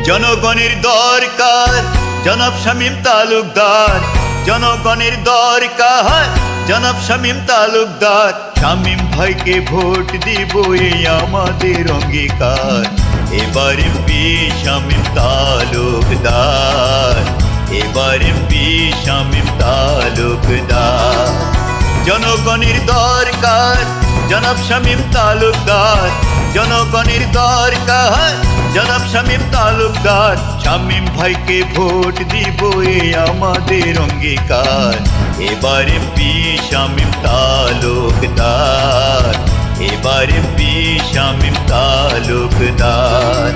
জনগণের দরকার জনাব শামীম তালুকদার, জনগণের দরকার জনাব শামীম তালুকদার। শামীম ভাইকে ভোট দিব এই আমাদের অঙ্গীকার। এবার এমপি শামীম তালুকদার, এবার এমপি শামীম তালুকদার। জনগণের দরকার জনাব শামীম তালুকদার, জনগণের দরকার জনাব শামীম তালুকদার। শামীম ভাইকে ভোট দিব এই আমাদের অঙ্গীকার। এবার এমপি শামীম তালুকদার, এবার এমপি শামীম তালুকদার।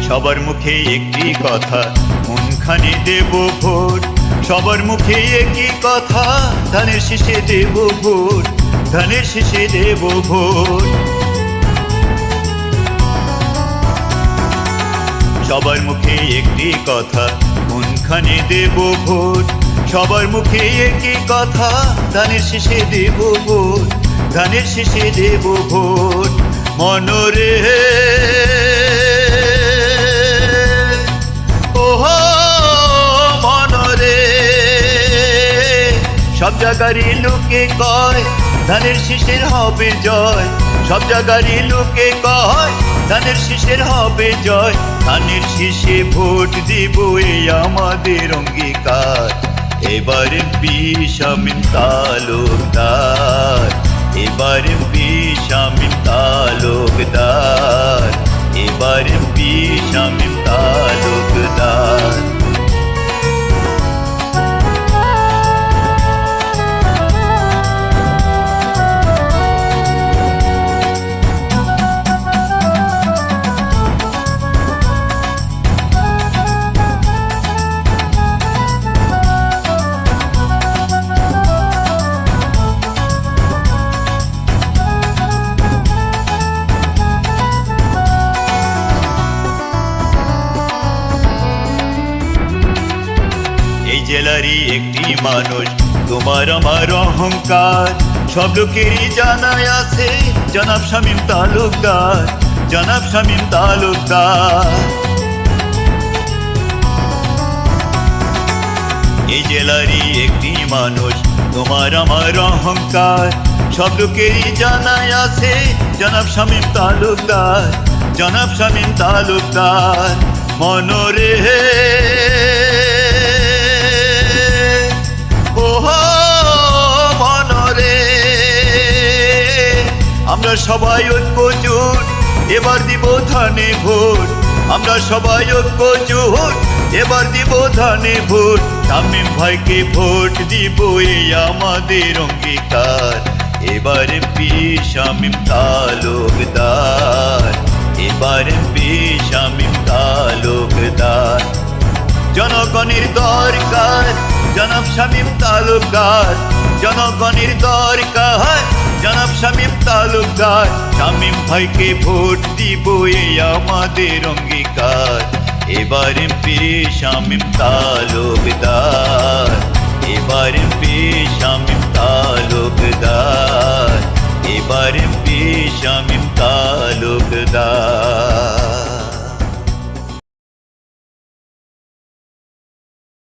সবার মুখে একটি কথা, কোনখানে দেব ভোট। সবার মুখে একই কথা, ধানের শীষে দেব ভোট, ধানের শীষে দেব ভোট। সবার মুখে একটি কথা, কোনখানে দেব ভোট। সবার মুখে একই কথা, ধানের শীষে দেব ভোট, ধানের শীষে দেব ভোট। মনরে সব জায়গারই লোকে কয় ধানের শীষের হবে জয়, সব জায়গারই লোকে কয় ধানের শীষের হবে জয়। ধানের শীষে ভোট দিব এই আমাদের অঙ্গীকার। এবার এমপি শামীম তালুকদার, এবার এমপি শামীম তালুকদার, এবার এমপি শামীম তালুকদার। জেলারই একটি মানুষ তোমার আমার অহংকার। সব লোকেরই জানাই আছে জনাব শামীম তালুকদার, জনাব শামীম তালুকদার। এই জেলারই একটি মানুষ তোমার আমার অহংকার। সব লোকেরই জানাই আছে জনাব শামীম তালুকদার, জনাব শামীম তালুকদার। মনরে আমরা সবাই ঐক্যজোট, এবার দিব ধানে ভোট। আমরা সবাই ঐক্যজোট, এবার দিব ধানে ভোট। শামীম ভাইকে ভোট দিব এই আমাদের অঙ্গীকার। এবার এমপি শামীম তালুকদার, এবার এমপি শামীম তালুকদার। জনগণের দরকার জনাব শামীম তালুকদার, জনগণের দরকার জনাব শামীম তালুকদার। শামীম ভাইকে ভোট দিব এই আমাদের অঙ্গীকার। এবার এমপি শামীম তালুকদার, এবার এমপি শামীম তালুকদার, এবার এমপি শামীম তালুকদার।